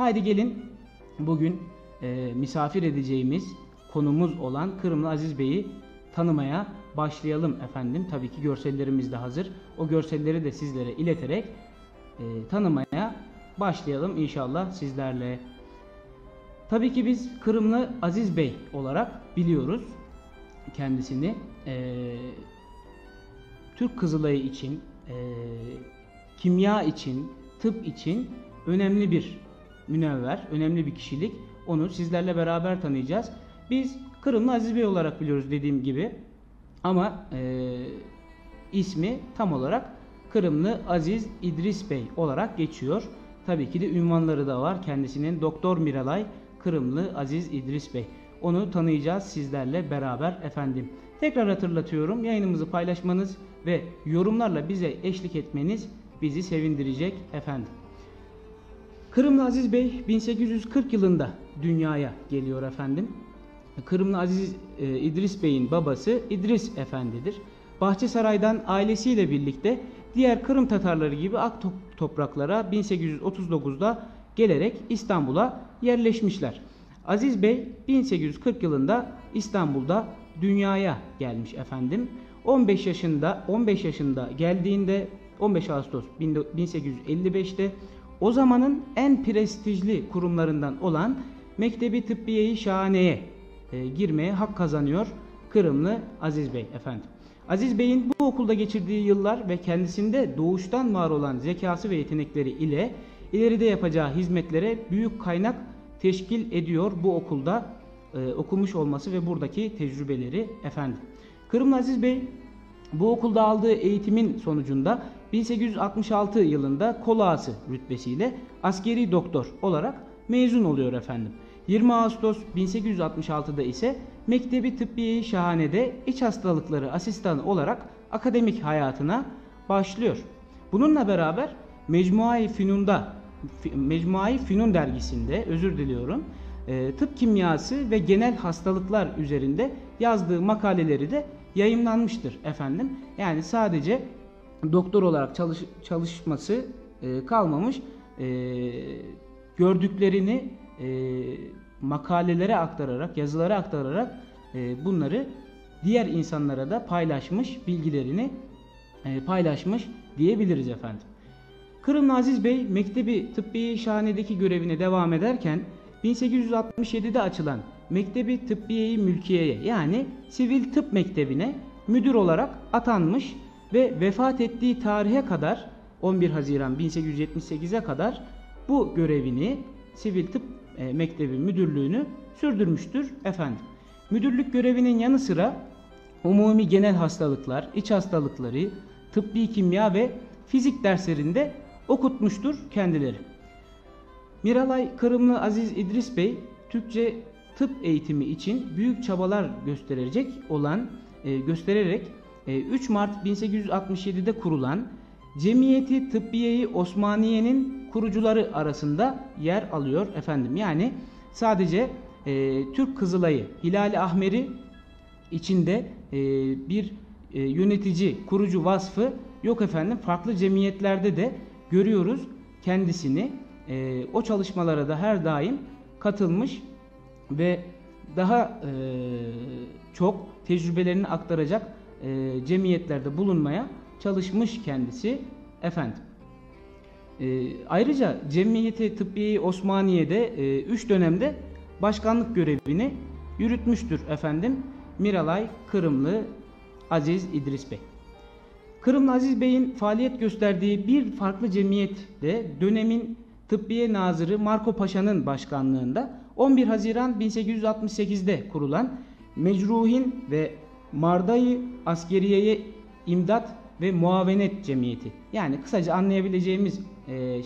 Haydi gelin bugün misafir edeceğimiz konumuz olan Kırımlı Aziz Bey'i tanımaya başlayalım efendim. Tabii ki görsellerimiz de hazır. O görselleri de sizlere ileterek tanımaya başlayalım inşallah sizlerle. Tabii ki biz Kırımlı Aziz Bey olarak biliyoruz kendisini. Türk Kızılayı için, kimya için, tıp için önemli bir münevver, önemli bir kişilik. Onu sizlerle beraber tanıyacağız. Biz Kırımlı Aziz Bey olarak biliyoruz dediğim gibi. Ama ismi tam olarak Kırımlı Aziz İdris Bey olarak geçiyor. Tabii ki de ünvanları da var kendisinin. Doktor Miralay Kırımlı Aziz İdris Bey. Onu tanıyacağız sizlerle beraber efendim. Tekrar hatırlatıyorum, yayınımızı paylaşmanız ve yorumlarla bize eşlik etmeniz bizi sevindirecek efendim. Kırımlı Aziz Bey 1840 yılında dünyaya geliyor efendim. Kırımlı Aziz İdris Bey'in babası İdris Efendi'dir. Bahçesaray'dan ailesiyle birlikte diğer Kırım Tatarları gibi ak topraklara 1839'da gelerek İstanbul'a yerleşmişler. Aziz Bey 1840 yılında İstanbul'da dünyaya gelmiş efendim. 15 yaşında geldiğinde 15 Ağustos 1855'te o zamanın en prestijli kurumlarından olan Mektebi Tıbbiye-i Şahane'ye girmeye hak kazanıyor Kırımlı Aziz Bey efendim. Aziz Bey'in bu okulda geçirdiği yıllar ve kendisinde doğuştan var olan zekası ve yetenekleri ile ileride yapacağı hizmetlere büyük kaynak teşkil ediyor bu okulda okumuş olması ve buradaki tecrübeleri efendim. Kırımlı Aziz Bey bu okulda aldığı eğitimin sonucunda 1866 yılında kol ağası rütbesiyle askeri doktor olarak mezun oluyor efendim. 20 Ağustos 1866'da ise Mektebi Tıbbiye-i Şahane'de iç hastalıkları asistanı olarak akademik hayatına başlıyor. Bununla beraber Mecmua-i Fünun dergisinde tıp kimyası ve genel hastalıklar üzerinde yazdığı makaleleri de yayımlanmıştır efendim. Yani sadece doktor olarak çalışması kalmamış, gördüklerini makalelere aktararak, yazılara aktararak bunları diğer insanlara da paylaşmış, bilgilerini paylaşmış diyebiliriz efendim. Kırımlı Aziz Bey Mektebi Tıbbiye-i Şahane'deki görevine devam ederken 1867'de açılan Mektebi Tıbbiye-i Mülkiye'ye yani Sivil Tıp Mektebi'ne müdür olarak atanmış ve vefat ettiği tarihe kadar 11 Haziran 1878'e kadar bu görevini Sivil Tıp Mektebi müdürlüğünü sürdürmüştür efendim. Müdürlük görevinin yanı sıra umumi genel hastalıklar, iç hastalıkları, tıbbi kimya ve fizik derslerinde okutmuştur kendileri. Miralay Kırımlı Aziz İdris Bey Türkçe tıp eğitimi için büyük çabalar göstererek 3 Mart 1867'de kurulan Cemiyeti Tıbbiye-i Osmaniye'nin kurucuları arasında yer alıyor efendim. Yani sadece Türk Kızılayı Hilal-i Ahmeri içinde bir yönetici, kurucu vasfı yok efendim. Farklı cemiyetlerde de görüyoruz kendisini. O çalışmalara da her daim katılmış ve daha çok tecrübelerini aktaracak cemiyetlerde bulunmaya çalışmış kendisi efendim. Ayrıca Cemiyeti Tıbbiye Osmaniye'de 3 dönemde başkanlık görevini yürütmüştür efendim. Miralay Kırımlı Aziz İdris Bey. Kırımlı Aziz Bey'in faaliyet gösterdiği bir farklı cemiyet de dönemin Tıbbiye Nazırı Marco Paşa'nın başkanlığında 11 Haziran 1868'de kurulan Mecruhin ve Mardayı Askeriyeye İmdat ve Muavenet Cemiyeti. Yani kısaca anlayabileceğimiz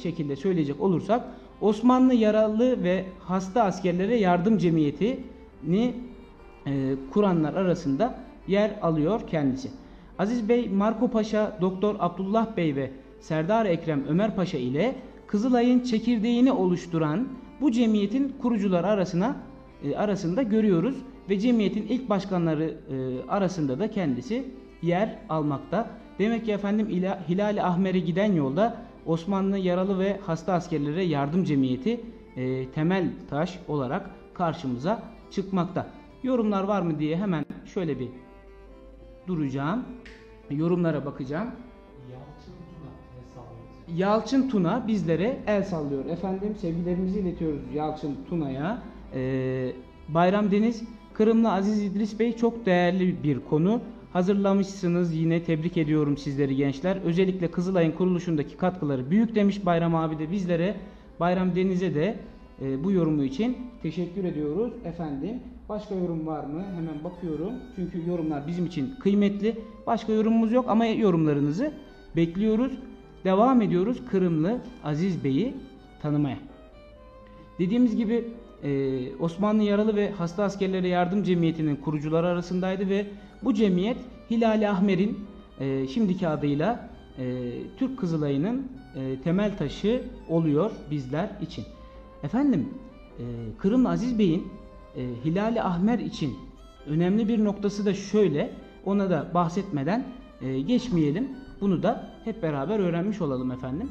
şekilde söyleyecek olursak Osmanlı Yaralı ve Hasta Askerlere Yardım Cemiyeti'ni kuranlar arasında yer alıyor kendisi. Aziz Bey, Marco Paşa, Doktor Abdullah Bey ve Serdar Ekrem Ömer Paşa ile Kızılay'ın çekirdeğini oluşturan bu cemiyetin kurucular arasında görüyoruz ve cemiyetin ilk başkanları arasında da kendisi yer almakta. Demek ki efendim Hilal-i Ahmer'e giden yolda Osmanlı Yaralı ve Hasta Askerlere Yardım Cemiyeti temel taş olarak karşımıza çıkmakta. Yorumlar var mı diye hemen şöyle bir duracağım. Yorumlara bakacağım. Yalçın Tuna bizlere el sallıyor. Efendim sevgilerimizi iletiyoruz Yalçın Tuna'ya. Bayram Deniz, Kırımlı Aziz İdris Bey, çok değerli bir konu hazırlamışsınız. Yine tebrik ediyorum sizleri gençler. Özellikle Kızılay'ın kuruluşundaki katkıları büyük demiş Bayram abi de bizlere. Bayram Deniz'e de bu yorumu için teşekkür ediyoruz efendim. Başka yorum var mı? Hemen bakıyorum. Çünkü yorumlar bizim için kıymetli. Başka yorumumuz yok ama yorumlarınızı bekliyoruz. Devam ediyoruz Kırımlı Aziz Bey'i tanımaya. Dediğimiz gibi Osmanlı Yaralı ve Hasta Askerlere Yardım Cemiyeti'nin kurucuları arasındaydı ve bu cemiyet Hilal-i Ahmer'in şimdiki adıyla Türk Kızılayı'nın temel taşı oluyor bizler için. Efendim Kırımlı Aziz Bey'in Hilal-i Ahmer için önemli bir noktası da şöyle, ona da bahsetmeden geçmeyelim. Bunu da hep beraber öğrenmiş olalım efendim.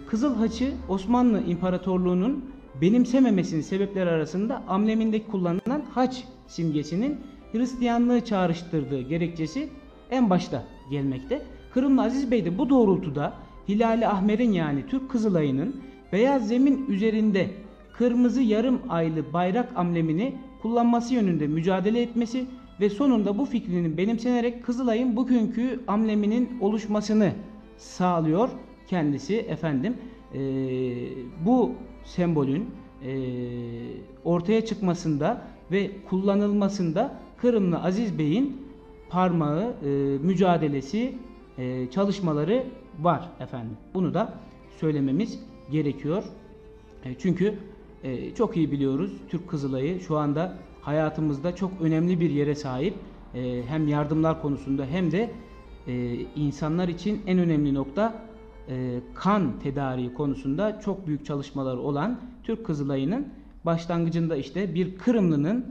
Kızıl Haç'ı Osmanlı İmparatorluğu'nun benimsememesinin sebepleri arasında ambleminde kullanılan haç simgesinin Hristiyanlığı çağrıştırdığı gerekçesi en başta gelmekte. Kırımlı Aziz Bey de bu doğrultuda Hilal-i Ahmer'in yani Türk Kızılayı'nın beyaz zemin üzerinde kırmızı yarım aylı bayrak amblemini kullanması yönünde mücadele etmesi ve sonunda bu fikrinin benimsenerek Kızılay'ın bugünkü ambleminin oluşmasını sağlıyor kendisi efendim. Bu sembolün ortaya çıkmasında ve kullanılmasında Kırımlı Aziz Bey'in parmağı, mücadelesi, çalışmaları var efendim. Bunu da söylememiz gerekiyor. Çünkü çok iyi biliyoruz Türk Kızılayı şu anda hayatımızda çok önemli bir yere sahip. Hem yardımlar konusunda hem de insanlar için en önemli nokta kan tedariği konusunda çok büyük çalışmaları olan Türk Kızılayı'nın başlangıcında işte bir Kırımlı'nın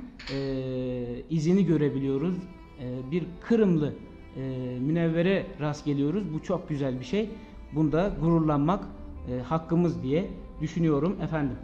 izini görebiliyoruz. Bir Kırımlı münevvere rast geliyoruz. Bu çok güzel bir şey. Bunda gururlanmak hakkımız diye düşünüyorum efendim.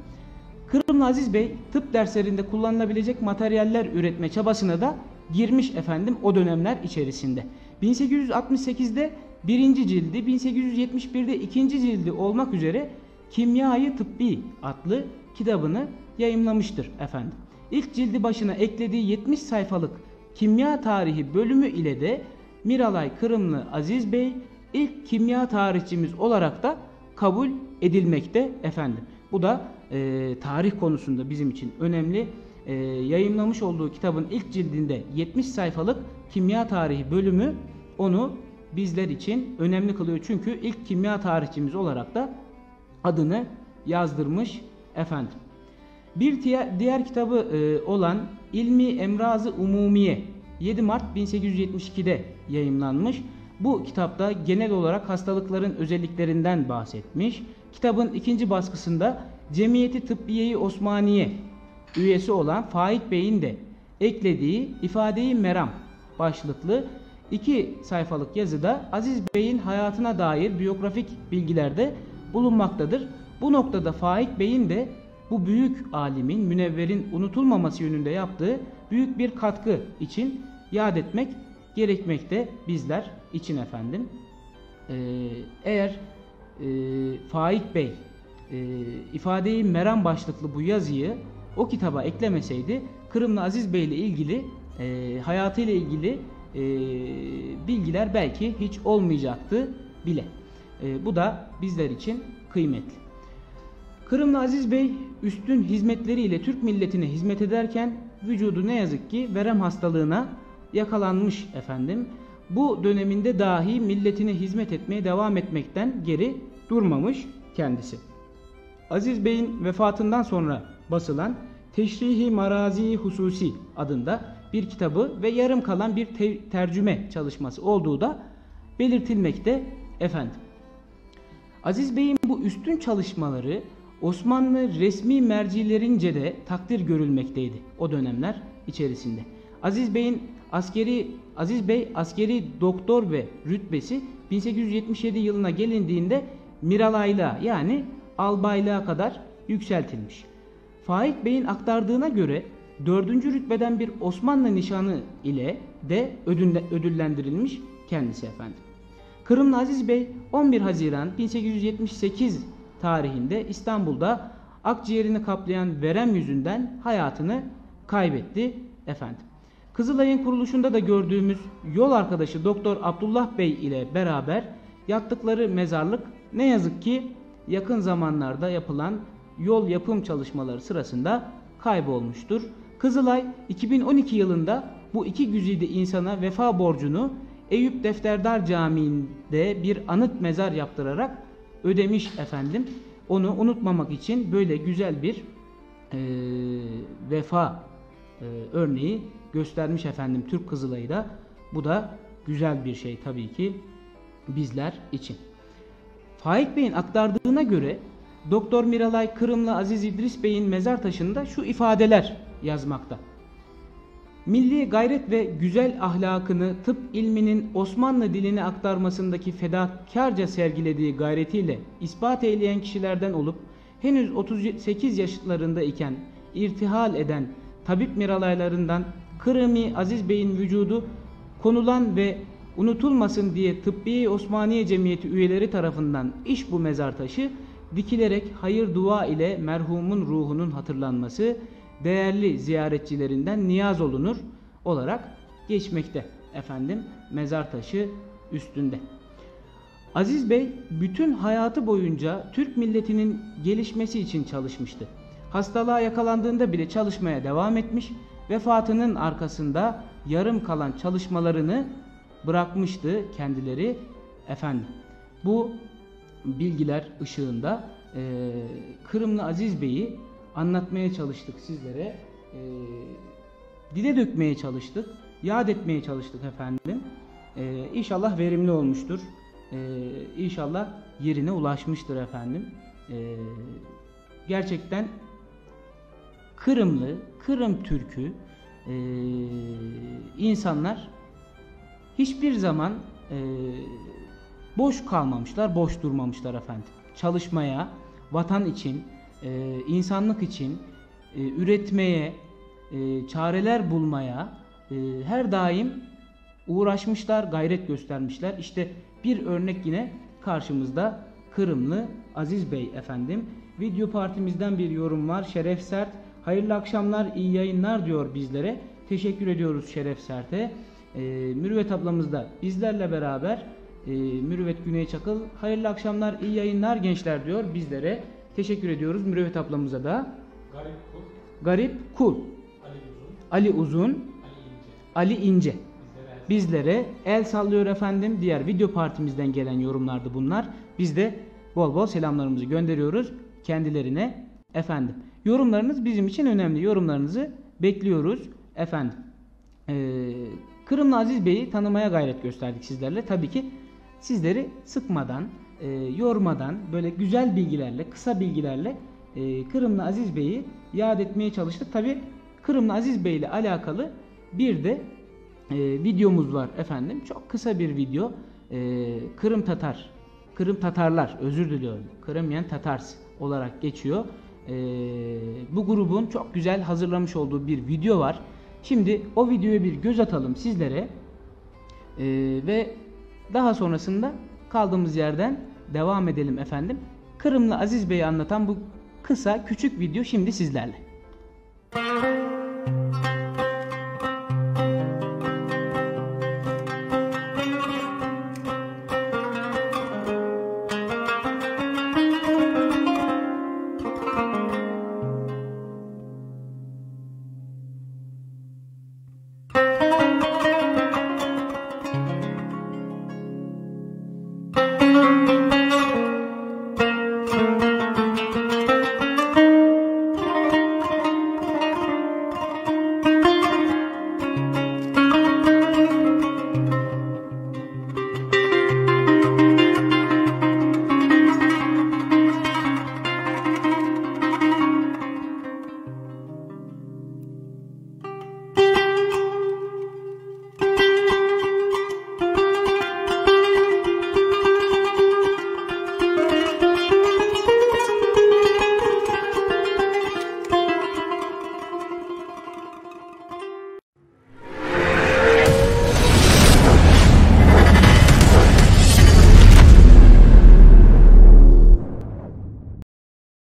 Kırımlı Aziz Bey tıp derslerinde kullanılabilecek materyaller üretme çabasına da girmiş efendim o dönemler içerisinde. 1868'de birinci cildi, 1871'de ikinci cildi olmak üzere Kimya-i Tıbbi adlı kitabını yayımlamıştır efendim. İlk cildi başına eklediği 70 sayfalık kimya tarihi bölümü ile de Miralay Kırımlı Aziz Bey ilk kimya tarihçimiz olarak da kabul edilmekte efendim. Bu da tarih konusunda bizim için önemli. Yayımlamış olduğu kitabın ilk cildinde 70 sayfalık kimya tarihi bölümü onu bizler için önemli kılıyor. Çünkü ilk kimya tarihçimiz olarak da adını yazdırmış efendim. Bir diğer kitabı olan İlmi Emraz-ı Umumiye 7 Mart 1872'de yayımlanmış. Bu kitapta genel olarak hastalıkların özelliklerinden bahsetmiş. Kitabın ikinci baskısında Cemiyeti Tıbbiye-i Osmaniye üyesi olan Faik Bey'in de eklediği İfade-i Meram başlıklı 2 sayfalık yazıda Aziz Bey'in hayatına dair biyografik bilgilerde bulunmaktadır. Bu noktada Faik Bey'in de bu büyük alimin, münevverin unutulmaması yönünde yaptığı büyük bir katkı için yad etmek gerekmekte bizler için efendim. Eğer Faik Bey İfade-i Meram başlıklı bu yazıyı o kitaba eklemeseydi Kırımlı Aziz Bey ile ilgili hayatıyla ilgili bilgiler belki hiç olmayacaktı bile. Bu da bizler için kıymetli. Kırımlı Aziz Bey üstün hizmetleriyle Türk milletine hizmet ederken vücudu ne yazık ki verem hastalığına yakalanmış efendim. Bu döneminde dahi milletine hizmet etmeye devam etmekten geri durmamış kendisi. Aziz Bey'in vefatından sonra basılan Teşrihi Marazi Hususi adında bir kitabı ve yarım kalan bir tercüme çalışması olduğu da belirtilmekte efendim. Aziz Bey'in bu üstün çalışmaları Osmanlı resmi mercilerince de takdir görülmekteydi o dönemler içerisinde. Aziz Bey askeri doktor ve rütbesi 1877 yılına gelindiğinde Miralaylığa yani albaylığa kadar yükseltilmiş. Faik Bey'in aktardığına göre 4. rütbeden bir Osmanlı nişanı ile de ödüllendirilmiş kendisi efendim. Kırımlı Aziz Bey 11 Haziran 1878 tarihinde İstanbul'da akciğerini kaplayan verem yüzünden hayatını kaybetti efendim. Kızılay'ın kuruluşunda da gördüğümüz yol arkadaşı Doktor Abdullah Bey ile beraber yattıkları mezarlık ne yazık ki yakın zamanlarda yapılan yol yapım çalışmaları sırasında kaybolmuştur. Kızılay 2012 yılında bu iki güzide insana vefa borcunu Eyüp Defterdar Camii'nde bir anıt mezar yaptırarak ödemiş efendim. Onu unutmamak için böyle güzel bir vefa örneği göstermiş efendim Türk Kızılay'ı da. Bu da güzel bir şey tabii ki bizler için. Faik Bey'in aktardığına göre Doktor Miralay Kırımlı Aziz İdris Bey'in mezar taşında şu ifadeler yazmakta. Milli gayret ve güzel ahlakını tıp ilminin Osmanlı diline aktarmasındaki fedakarca sergilediği gayretiyle ispat eyleyen kişilerden olup henüz 38 yaşlarında iken irtihal eden tabip miralaylarından Kırımı Aziz Bey'in vücudu konulan ve unutulmasın diye Tıbbiye Osmaniye Cemiyeti üyeleri tarafından bu mezar taşı dikilerek hayır dua ile merhumun ruhunun hatırlanması değerli ziyaretçilerinden niyaz olunur olarak geçmekte efendim mezar taşı üstünde. Aziz Bey bütün hayatı boyunca Türk milletinin gelişmesi için çalışmıştı. Hastalığa yakalandığında bile çalışmaya devam etmiş, vefatının arkasında yarım kalan çalışmalarını bırakmıştı kendileri efendim. Bu bilgiler ışığında Kırımlı Aziz Bey'i anlatmaya çalıştık sizlere, dile dökmeye çalıştık, yad etmeye çalıştık efendim. İnşallah verimli olmuştur, İnşallah yerine ulaşmıştır efendim. Gerçekten Kırımlı, Kırım Türk'ü insanlar hiçbir zaman boş kalmamışlar, boş durmamışlar efendim. Çalışmaya, vatan için, insanlık için, üretmeye, çareler bulmaya her daim uğraşmışlar, gayret göstermişler. İşte bir örnek yine karşımızda Kırımlı Aziz Bey efendim. Video partimizden bir yorum var. Şeref Sert, hayırlı akşamlar, iyi yayınlar diyor bizlere. Teşekkür ediyoruz Şeref Sert'e. Mürüvvet ablamız da bizlerle beraber. Mürüvvet Güney Çakıl, hayırlı akşamlar, iyi yayınlar gençler diyor bizlere. Teşekkür ediyoruz Mürüvvet ablamıza da. Garip Kul, Ali Uzun, Ali İnce bizlere el sallıyor efendim. Diğer video partimizden gelen yorumlardı bunlar. Biz de bol bol selamlarımızı gönderiyoruz kendilerine efendim. Yorumlarınız bizim için önemli. Yorumlarınızı bekliyoruz efendim. Kırımlı Aziz Bey'i tanımaya gayret gösterdik sizlerle. Tabii ki sizleri sıkmadan, yormadan, böyle güzel bilgilerle, kısa bilgilerle Kırımlı Aziz Bey'i yad etmeye çalıştık. Tabii Kırımlı Aziz Bey ile alakalı bir de videomuz var efendim. Çok kısa bir video. Kırım Tatarlar, özür diliyorum. Kırımyan Tatars olarak geçiyor. Bu grubun çok güzel hazırlamış olduğu bir video var. Şimdi o videoya bir göz atalım sizlere. Ve daha sonrasında kaldığımız yerden devam edelim efendim. Kırımlı Aziz Bey'i anlatan bu kısa küçük video şimdi sizlerle.